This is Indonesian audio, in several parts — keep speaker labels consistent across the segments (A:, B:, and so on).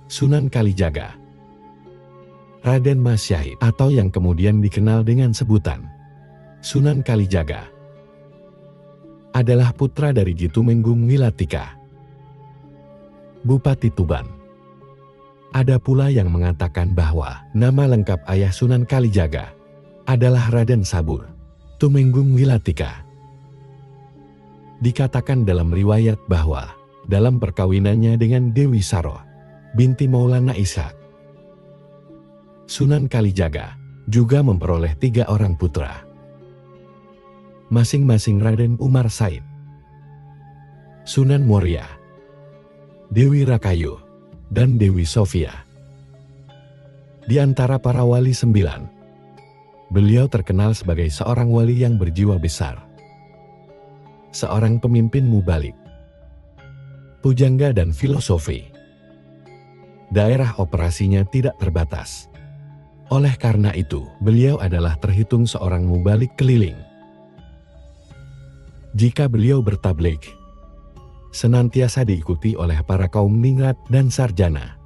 A: Sunan Kalijaga. Raden Mas Syahid atau yang kemudian dikenal dengan sebutan Sunan Kalijaga adalah putra dari Ki Tumenggung Wilatika, Bupati Tuban. Ada pula yang mengatakan bahwa nama lengkap ayah Sunan Kalijaga adalah Raden Sabur Tumenggung Wilatika. Dikatakan dalam riwayat bahwa dalam perkawinannya dengan Dewi Saroh binti Maulana Ishak, Sunan Kalijaga juga memperoleh 3 orang putra, masing-masing Raden Umar Said, Sunan Muria, Dewi Rakayu, dan Dewi Sofia. Di antara para wali 9, beliau terkenal sebagai seorang wali yang berjiwa besar, seorang pemimpin mubalik, pujangga dan filosofi. Daerah operasinya tidak terbatas. Oleh karena itu, beliau adalah terhitung seorang mubalik keliling. Jika beliau bertabligh, senantiasa diikuti oleh para kaum ningrat dan sarjana,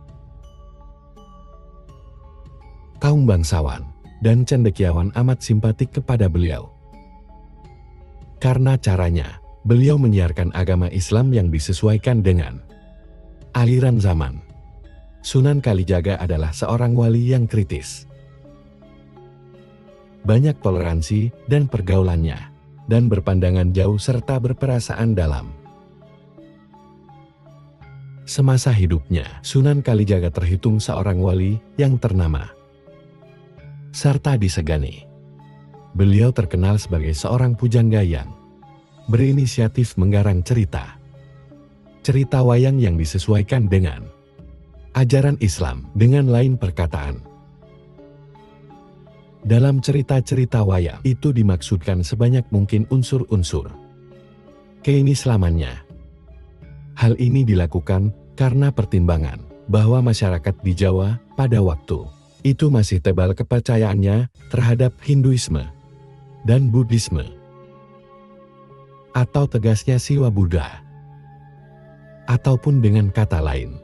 A: kaum bangsawan dan cendekiawan amat simpatik kepada beliau. Karena caranya, beliau menyiarkan agama Islam yang disesuaikan dengan aliran zaman. Sunan Kalijaga adalah seorang wali yang kritis, banyak toleransi dan pergaulannya, dan berpandangan jauh serta berperasaan dalam. Semasa hidupnya, Sunan Kalijaga terhitung seorang wali yang ternama serta disegani. Beliau terkenal sebagai seorang pujangga yang berinisiatif menggarang cerita wayang yang disesuaikan dengan ajaran Islam. Dengan lain perkataan, dalam cerita-cerita wayang itu dimaksudkan sebanyak mungkin unsur-unsur keislamannya. Hal ini dilakukan karena pertimbangan bahwa masyarakat di Jawa pada waktu itu masih tebal kepercayaannya terhadap Hinduisme dan Buddhisme, atau tegasnya Siwa Buddha. Ataupun dengan kata lain,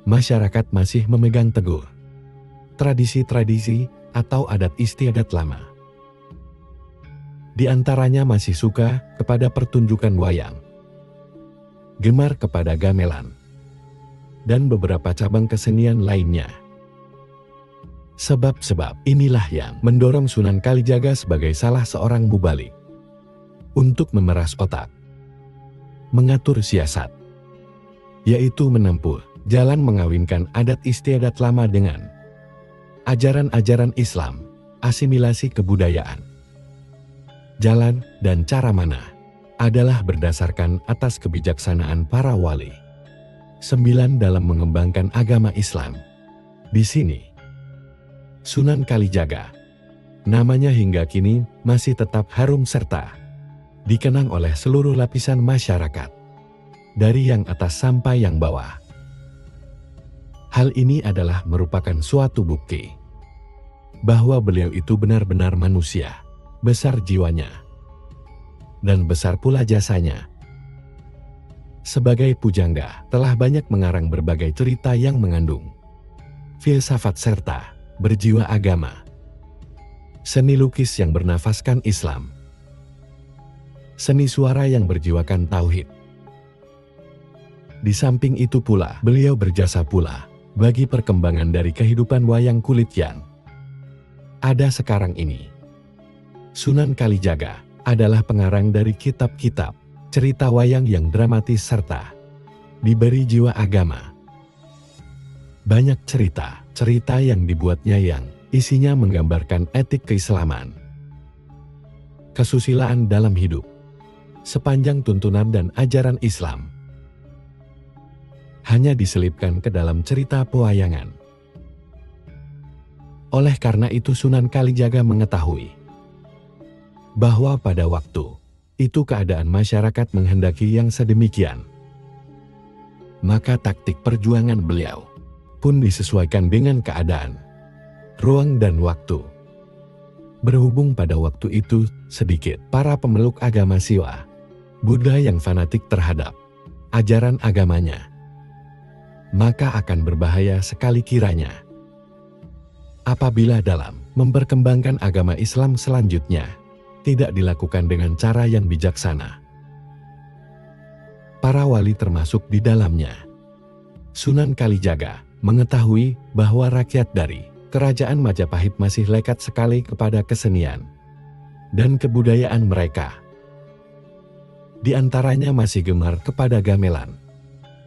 A: masyarakat masih memegang teguh tradisi-tradisi atau adat istiadat lama. Di antaranya masih suka kepada pertunjukan wayang, gemar kepada gamelan, dan beberapa cabang kesenian lainnya. Sebab-sebab inilah yang mendorong Sunan Kalijaga sebagai salah seorang mubalik untuk memeras otak, mengatur siasat, yaitu menempuh jalan mengawinkan adat istiadat lama dengan ajaran-ajaran Islam, asimilasi kebudayaan. Jalan dan cara mana adalah berdasarkan atas kebijaksanaan para wali 9 dalam mengembangkan agama Islam. Di sini, Sunan Kalijaga, namanya hingga kini masih tetap harum serta dikenang oleh seluruh lapisan masyarakat, dari yang atas sampai yang bawah. Hal ini adalah merupakan suatu bukti bahwa beliau itu benar-benar manusia, besar jiwanya, dan besar pula jasanya. Sebagai pujangga, telah banyak mengarang berbagai cerita yang mengandung filsafat serta berjiwa agama, seni lukis yang bernafaskan Islam, seni suara yang berjiwakan tauhid. Di samping itu pula, beliau berjasa pula bagi perkembangan dari kehidupan wayang kulit yang ada sekarang ini. Sunan Kalijaga adalah pengarang dari kitab-kitab cerita wayang yang dramatis serta diberi jiwa agama. Banyak cerita yang dibuatnya yang isinya menggambarkan etik keislaman, kesusilaan dalam hidup, sepanjang tuntunan dan ajaran Islam hanya diselipkan ke dalam cerita pewayangan. Oleh karena itu Sunan Kalijaga mengetahui bahwa pada waktu itu keadaan masyarakat menghendaki yang sedemikian. Maka taktik perjuangan beliau pun disesuaikan dengan keadaan, ruang dan waktu. Berhubung pada waktu itu sedikit para pemeluk agama Siwa, Buddha yang fanatik terhadap ajaran agamanya. maka akan berbahaya sekali kiranya apabila dalam memperkembangkan agama Islam selanjutnya tidak dilakukan dengan cara yang bijaksana. Para wali termasuk di dalamnya. Sunan Kalijaga mengetahui bahwa rakyat dari Kerajaan Majapahit masih lekat sekali kepada kesenian dan kebudayaan mereka. Di antaranya masih gemar kepada gamelan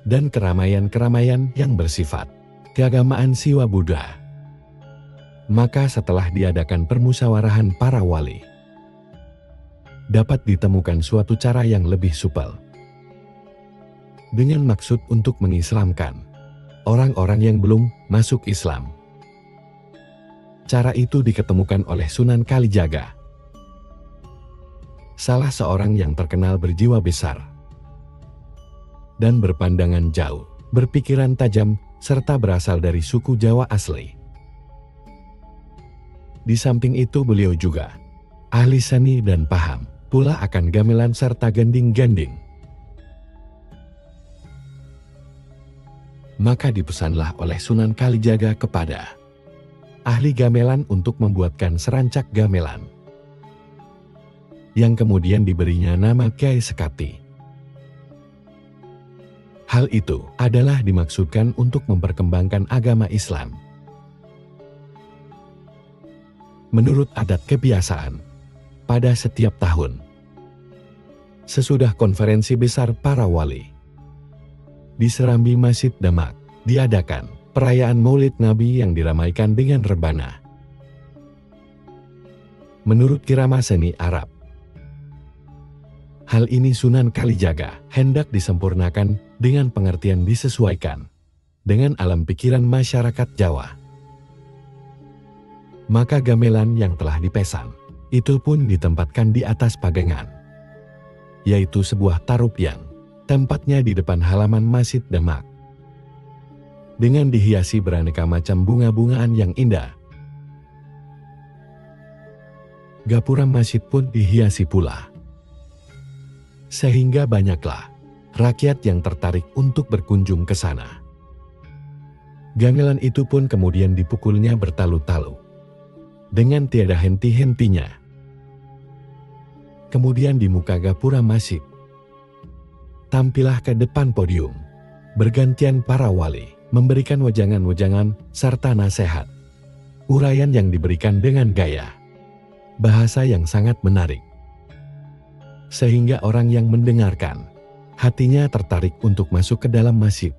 A: dan keramaian-keramaian yang bersifat keagamaan Siwa Buddha. Maka setelah diadakan permusyawarah para wali, dapat ditemukan suatu cara yang lebih supel dengan maksud untuk mengislamkan orang-orang yang belum masuk Islam. Cara itu diketemukan oleh Sunan Kalijaga, salah seorang yang terkenal berjiwa besar dan berpandangan jauh, berpikiran tajam, serta berasal dari suku Jawa asli. Di samping itu beliau juga ahli seni dan paham pula akan gamelan serta gending-gending. Maka dipesanlah oleh Sunan Kalijaga kepada ahli gamelan untuk membuatkan serancak gamelan, yang kemudian diberinya nama Kiai Sekati. Hal itu adalah dimaksudkan untuk memperkembangkan agama Islam. Menurut adat kebiasaan, pada setiap tahun, sesudah konferensi besar para wali, di Serambi Masjid Demak diadakan perayaan Maulid Nabi yang diramaikan dengan rebana. Menurut kirama seni Arab, hal ini Sunan Kalijaga hendak disempurnakan dengan pengertian disesuaikan dengan alam pikiran masyarakat Jawa. Maka gamelan yang telah dipesan itu pun ditempatkan di atas pagangan, yaitu sebuah tarup yang tempatnya di depan halaman Masjid Demak, dengan dihiasi beraneka macam bunga-bungaan yang indah. Gapura masjid pun dihiasi pula, sehingga banyaklah rakyat yang tertarik untuk berkunjung ke sana. Gamelan itu pun kemudian dipukulnya bertalu-talu dengan tiada henti-hentinya. Kemudian di muka gapura masjid, tampillah ke depan podium, bergantian para wali memberikan wejangan-wejangan serta nasihat, uraian yang diberikan dengan gaya bahasa yang sangat menarik, sehingga orang yang mendengarkan hatinya tertarik untuk masuk ke dalam masjid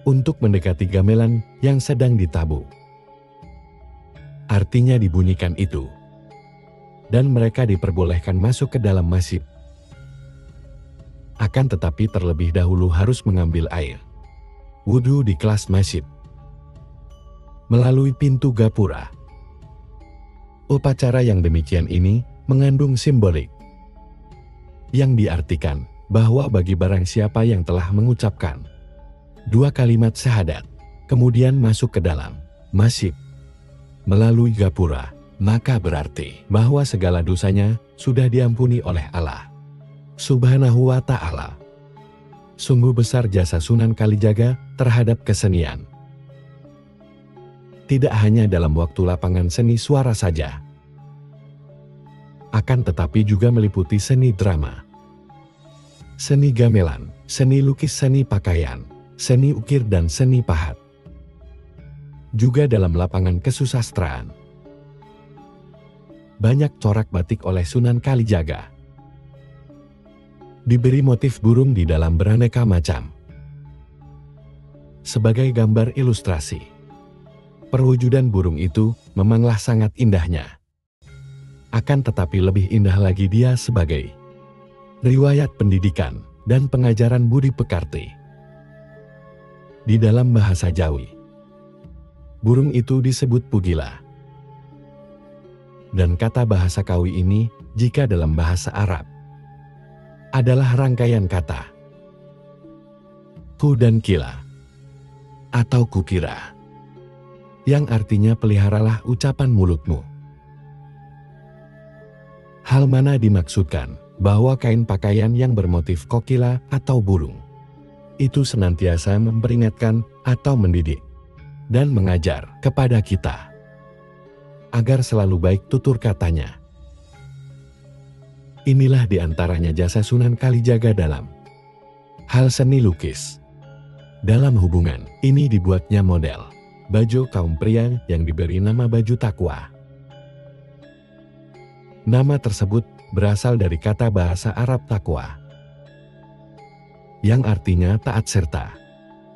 A: untuk mendekati gamelan yang sedang ditabuh. Artinya dibunyikan itu, dan mereka diperbolehkan masuk ke dalam masjid. Akan tetapi terlebih dahulu harus mengambil air wudhu di kelas masjid melalui pintu gapura. Upacara yang demikian ini mengandung simbolik yang diartikan bahwa bagi barang siapa yang telah mengucapkan 2 kalimat syahadat kemudian masuk ke dalam masjid melalui gapura, maka berarti bahwa segala dosanya sudah diampuni oleh Allah Subhanahu wa Ta'ala. Sungguh besar jasa Sunan Kalijaga terhadap kesenian. Tidak hanya dalam waktu lapangan seni suara saja, akan tetapi juga meliputi seni drama, seni gamelan, seni lukis, seni pakaian, seni ukir dan seni pahat. Juga dalam lapangan kesusastraan, banyak corak batik oleh Sunan Kalijaga. Diberi motif burung di dalam beraneka macam sebagai gambar ilustrasi. Perwujudan burung itu memanglah sangat indahnya. Akan tetapi lebih indah lagi dia sebagai riwayat pendidikan dan pengajaran budi pekerti. Di dalam bahasa Jawi, burung itu disebut pugila. Dan kata bahasa Kawi ini, jika dalam bahasa Arab, adalah rangkaian kata ku dan kila atau kukira, yang artinya peliharalah ucapan mulutmu. Hal mana dimaksudkan bahwa kain pakaian yang bermotif kokila atau burung itu senantiasa memperingatkan atau mendidik dan mengajar kepada kita agar selalu baik tutur katanya. Inilah diantaranya jasa Sunan Kalijaga dalam hal seni lukis. Dalam hubungan ini dibuatnya model baju kaum pria yang diberi nama baju takwa. Nama tersebut berasal dari kata bahasa Arab takwa, yang artinya taat serta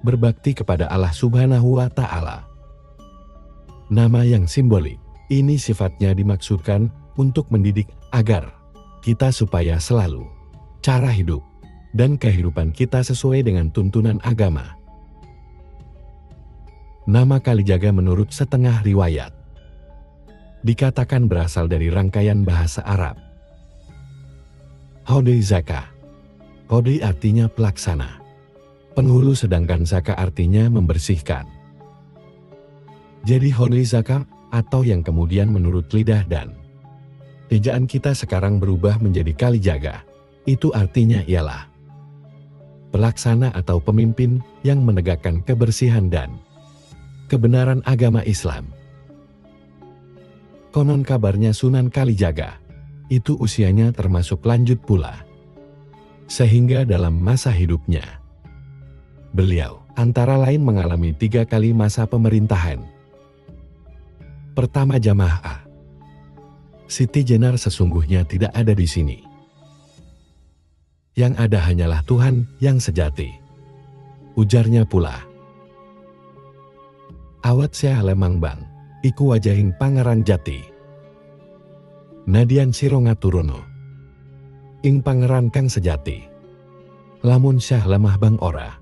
A: berbakti kepada Allah Subhanahu wa Ta'ala. Nama yang simbolik ini sifatnya dimaksudkan untuk mendidik agar kita supaya selalu cara hidup dan kehidupan kita sesuai dengan tuntunan agama. Nama Kalijaga menurut setengah riwayat dikatakan berasal dari rangkaian bahasa Arab Hodei Zaka. Hodei artinya pelaksana penghulu, sedangkan Zaka artinya membersihkan. Jadi Hodei Zaka atau yang kemudian menurut lidah dan ejaan kita sekarang berubah menjadi Kalijaga, itu artinya ialah pelaksana atau pemimpin yang menegakkan kebersihan dan kebenaran agama Islam. Konon kabarnya Sunan Kalijaga itu usianya termasuk lanjut pula, sehingga dalam masa hidupnya beliau antara lain mengalami 3 kali masa pemerintahan. Pertama, Jamaah Siti Jenar sesungguhnya tidak ada di sini. Yang ada hanyalah Tuhan yang sejati, ujarnya pula. Awat Syah Lemangbang, iku wajahing Pangeran Jati. Nadian sira ngaturono ing pangeran kang sejati. Lamun Syah lemah bang ora,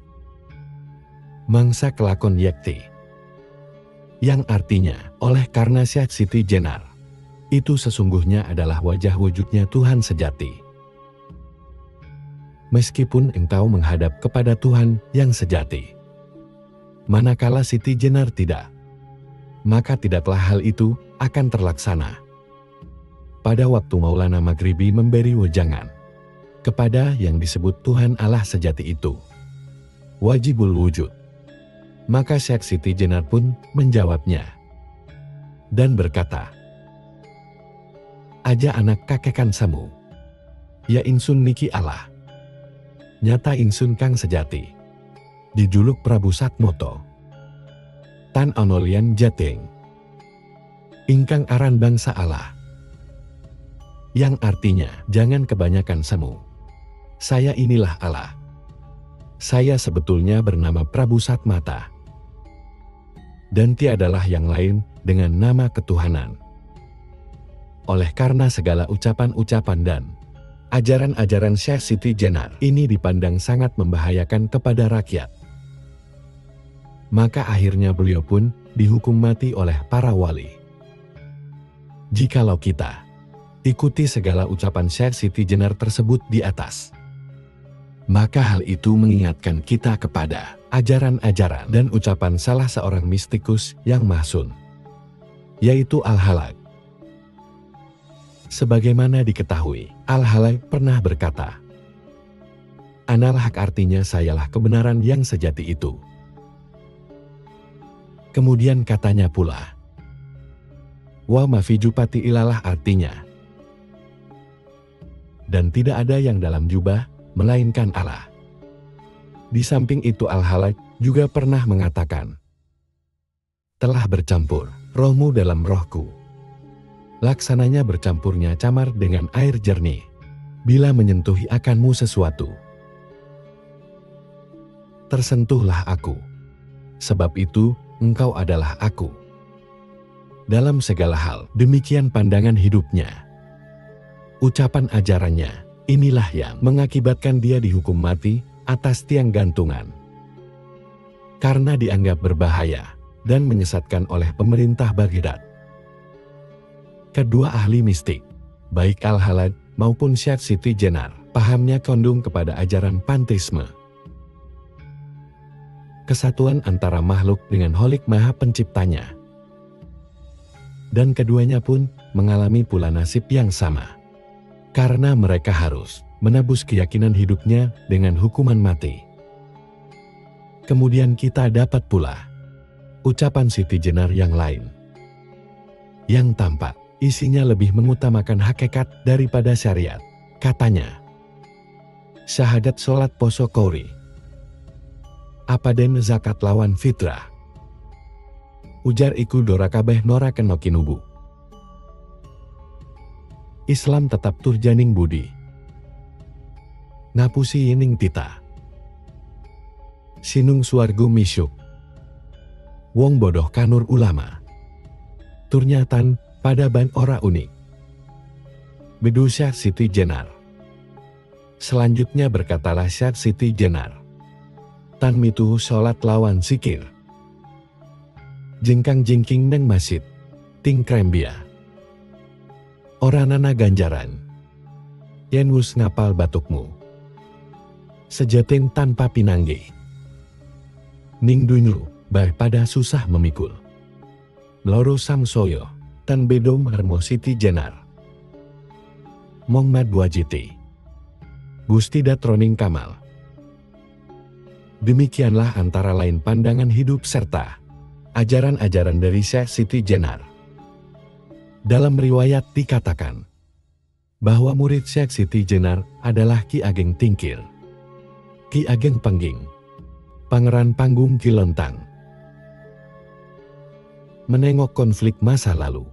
A: mangsa kelakon yakti. Yang artinya, oleh karena Syekh Siti Jenar itu sesungguhnya adalah wajah wujudnya Tuhan sejati. Meskipun engkau menghadap kepada Tuhan yang sejati, manakala Siti Jenar tidak, maka tidaklah hal itu akan terlaksana. Pada waktu Maulana Maghribi memberi wejangan kepada yang disebut Tuhan Allah sejati itu, wajibul wujud, maka Syekh Siti Jenar pun menjawabnya dan berkata, aja anak kakekan samu, ya insun niki Allah, nyata insun kang sejati, dijuluk Prabu Satmoto, tan onolian jateng, ingkang aran bangsa Allah. Yang artinya, jangan kebanyakan semu, saya inilah Allah. Saya sebetulnya bernama Prabu Satmata, dan tiadalah yang lain dengan nama ketuhanan. Oleh karena segala ucapan-ucapan dan ajaran-ajaran Syekh Siti Jenar ini dipandang sangat membahayakan kepada rakyat, maka akhirnya beliau pun dihukum mati oleh para wali. Jikalau kita ikuti segala ucapan Syekh Siti Jenar tersebut di atas, maka hal itu mengingatkan kita kepada ajaran-ajaran dan ucapan salah seorang mistikus yang mahzun, yaitu Al-Halak. Sebagaimana diketahui, Al-Halak pernah berkata, Analhaq artinya sayalah kebenaran yang sejati itu. Kemudian katanya pula, Wa mafijupati ilalah artinya, dan tidak ada yang dalam jubah melainkan Allah. Di samping itu Al-Halak juga pernah mengatakan, telah bercampur rohmu dalam rohku. Laksananya bercampurnya camar dengan air jernih bila menyentuhi akanmu sesuatu. Tersentuhlah aku, sebab itu engkau adalah aku. Dalam segala hal, demikian pandangan hidupnya. Ucapan ajarannya, inilah yang mengakibatkan dia dihukum mati atas tiang gantungan. Karena dianggap berbahaya dan menyesatkan oleh pemerintah Baghdad. Kedua ahli mistik, baik Al-Halak maupun Syekh Siti Jenar, pahamnya kondung kepada ajaran panteisme. Kesatuan antara makhluk dengan Holik Maha Penciptanya. Dan keduanya pun mengalami pula nasib yang sama. Karena mereka harus menebus keyakinan hidupnya dengan hukuman mati. Kemudian kita dapat pula ucapan Siti Jenar yang lain, yang tampak isinya lebih mengutamakan hakikat daripada syariat. Katanya, syahadat sholat poso kori, apaden zakat lawan fitrah, ujar iku dora kabeh nora kena kinubu. Islam tetap turjaning budi, ngapusi ining tita, sinung suargo misyuk, wong bodoh kanur ulama, turnyatan pada ban ora unik. Bedu Syekh Siti Jenar. Selanjutnya berkatalah Syekh Siti Jenar, tan mitu sholat lawan sikir, jengkang jengking neng masjid, ting krembia, oranana ganjaran, yen wus ngapal batukmu, sejatin tanpa pinangge, ning dunlu, baik pada susah memikul, loro samsoyo, tan bedom hermo Siti Jenar, mong mad wajiti, gusti datroning kamal. Demikianlah antara lain pandangan hidup serta ajaran-ajaran dari Syekh Siti Jenar. Dalam riwayat dikatakan bahwa murid Syekh Siti Jenar adalah Ki Ageng Tingkir, Ki Ageng Pengging, Pangeran Panggung Kilontang. Menengok konflik masa lalu.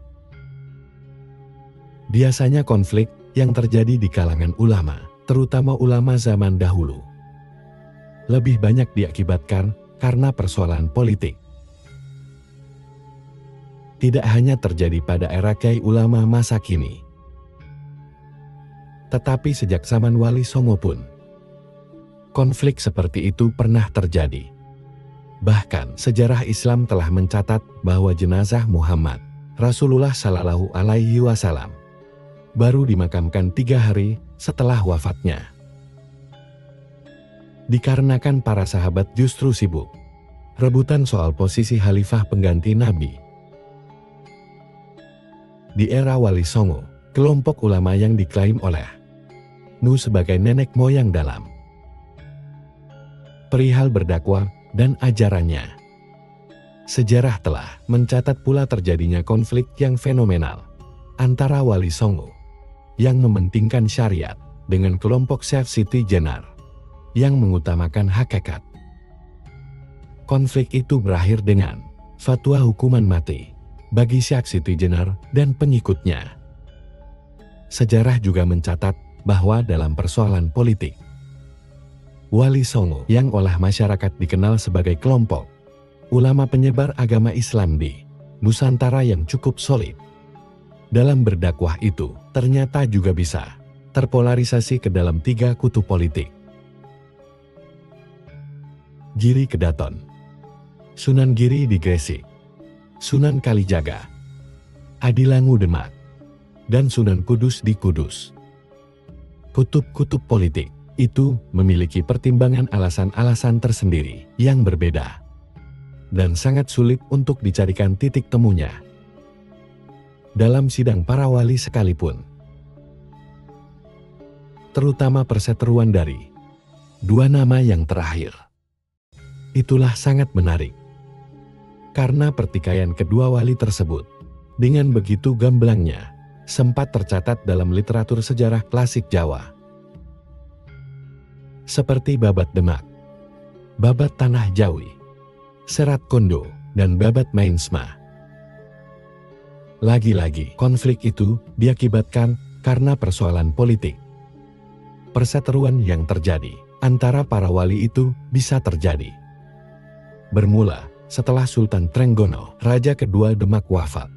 A: Biasanya konflik yang terjadi di kalangan ulama, terutama ulama zaman dahulu, lebih banyak diakibatkan karena persoalan politik. Tidak hanya terjadi pada era kiai ulama masa kini, tetapi sejak zaman Wali Songo pun, konflik seperti itu pernah terjadi. Bahkan sejarah Islam telah mencatat bahwa jenazah Muhammad Rasulullah Shallallahu Alaihi Wasallam baru dimakamkan 3 hari setelah wafatnya. Dikarenakan para sahabat justru sibuk rebutan soal posisi khalifah pengganti Nabi. Di era Wali Songo, kelompok ulama yang diklaim oleh Nu sebagai nenek moyang dalam perihal berdakwah dan ajarannya, sejarah telah mencatat pula terjadinya konflik yang fenomenal antara Wali Songo yang mementingkan syariat dengan kelompok Syekh Siti Jenar yang mengutamakan hakikat. Konflik itu berakhir dengan fatwa hukuman mati bagi Syekh Siti Jenar dan pengikutnya. Sejarah juga mencatat bahwa dalam persoalan politik, Wali Songo yang oleh masyarakat dikenal sebagai kelompok ulama penyebar agama Islam di Nusantara yang cukup solid dalam berdakwah itu, ternyata juga bisa terpolarisasi ke dalam 3 kutub politik. Giri Kedaton, Sunan Giri di Gresik, Sunan Kalijaga, Adilangu Demak, dan Sunan Kudus di Kudus. Kutub-kutub politik itu memiliki pertimbangan alasan-alasan tersendiri yang berbeda dan sangat sulit untuk dicarikan titik temunya dalam sidang para wali sekalipun. Terutama perseteruan dari 2 nama yang terakhir. Itulah sangat menarik, karena pertikaian kedua wali tersebut dengan begitu gamblangnya sempat tercatat dalam literatur sejarah klasik Jawa. Seperti Babat Demak, Babat Tanah Jawi, Serat Kondo, dan Babat Mainsma. Lagi-lagi, konflik itu diakibatkan karena persoalan politik. Perseteruan yang terjadi antara para wali itu bisa terjadi bermula setelah Sultan Trenggono, Raja kedua Demak wafat.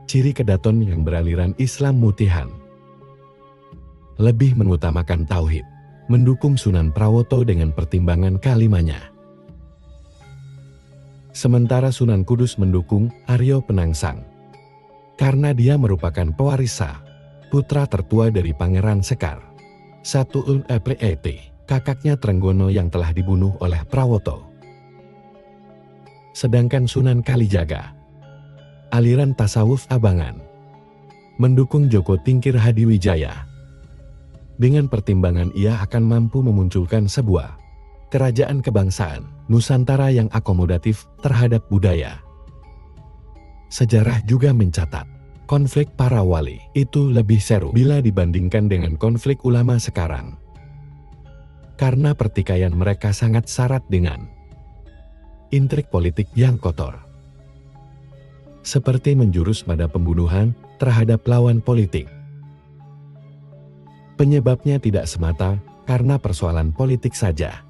A: Ciri Kedaton yang beraliran Islam Mutihan lebih mengutamakan tauhid, mendukung Sunan Prawoto dengan pertimbangan kalimanya. Sementara Sunan Kudus mendukung Aryo Penangsang, karena dia merupakan pewaris sah, putra tertua dari Pangeran Sekar, Satuun Eplet, kakaknya Trenggono yang telah dibunuh oleh Prawoto. Sedangkan Sunan Kalijaga, aliran tasawuf Abangan, mendukung Joko Tingkir Hadiwijaya, dengan pertimbangan ia akan mampu memunculkan sebuah kerajaan kebangsaan Nusantara yang akomodatif terhadap budaya. Sejarah juga mencatat, konflik para wali itu lebih seru bila dibandingkan dengan konflik ulama sekarang. Karena pertikaian mereka sangat syarat dengan intrik politik yang kotor. Seperti menjurus pada pembunuhan terhadap lawan politik. Penyebabnya tidak semata karena persoalan politik saja.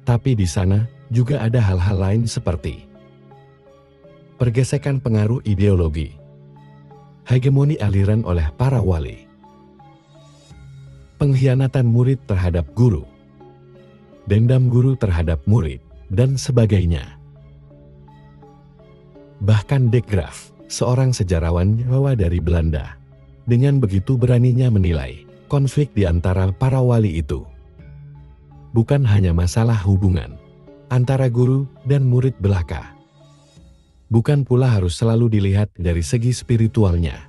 A: Tapi di sana juga ada hal-hal lain seperti pergesekan pengaruh ideologi, hegemoni aliran oleh para wali, pengkhianatan murid terhadap guru, dendam guru terhadap murid, dan sebagainya. Bahkan De Graaf, seorang sejarawan Jawa dari Belanda, dengan begitu beraninya menilai konflik di antara para wali itu bukan hanya masalah hubungan antara guru dan murid belaka. Bukan pula harus selalu dilihat dari segi spiritualnya.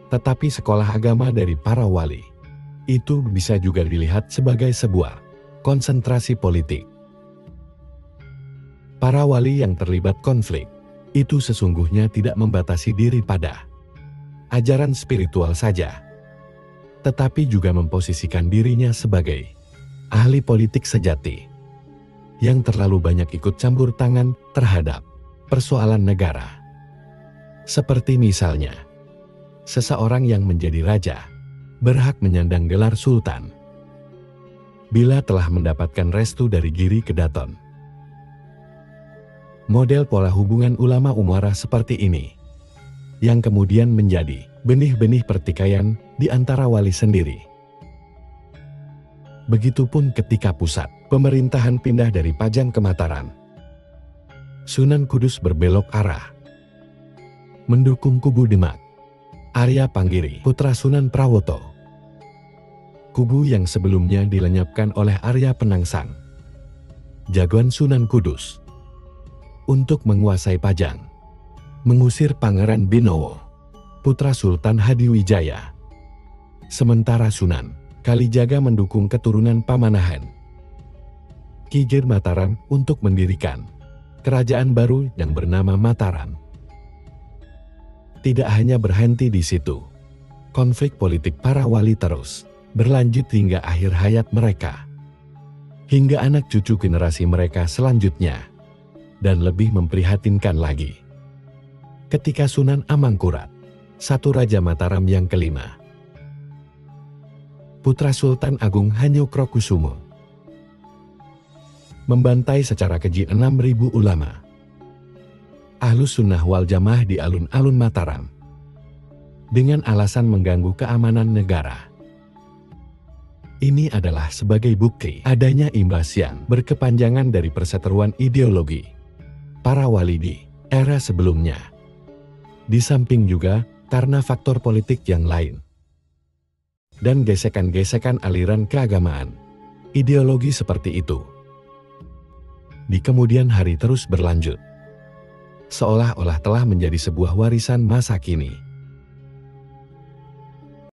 A: Tetapi sekolah agama dari para wali itu bisa juga dilihat sebagai sebuah konsentrasi politik. Para wali yang terlibat konflik itu sesungguhnya tidak membatasi diri pada ajaran spiritual saja, tetapi juga memposisikan dirinya sebagai ahli politik sejati yang terlalu banyak ikut campur tangan terhadap persoalan negara. Seperti misalnya, seseorang yang menjadi raja berhak menyandang gelar sultan bila telah mendapatkan restu dari Giri Kedaton. Model pola hubungan ulama umarah seperti ini yang kemudian menjadi benih-benih pertikaian di antara wali sendiri. Begitupun ketika pusat pemerintahan pindah dari Pajang ke Mataram. Sunan Kudus berbelok arah mendukung kubu Demak, Arya Panggiri, putra Sunan Prawoto. Kubu yang sebelumnya dilenyapkan oleh Arya Penangsang, jagoan Sunan Kudus, untuk menguasai Pajang, mengusir Pangeran Binowo, putra Sultan Hadiwijaya. Sementara Sunan Kalijaga mendukung keturunan Pamanahan, Ki Gir Mataram, untuk mendirikan kerajaan baru yang bernama Mataram. Tidak hanya berhenti di situ, konflik politik para wali terus berlanjut hingga akhir hayat mereka, hingga anak cucu generasi mereka selanjutnya. Dan lebih memprihatinkan lagi, ketika Sunan Amangkurat, satu Raja Mataram yang kelima, putra Sultan Agung Hanyokrokusumo, membantai secara keji 6.000 ulama Ahlus Sunnah wal Jamaah di alun-alun Mataram dengan alasan mengganggu keamanan negara. Ini adalah sebagai bukti adanya imbas yang berkepanjangan dari perseteruan ideologi para wali di era sebelumnya. Di samping juga karena faktor politik yang lain dan gesekan-gesekan aliran keagamaan, ideologi seperti itu di kemudian hari terus berlanjut, seolah-olah telah menjadi sebuah warisan masa kini.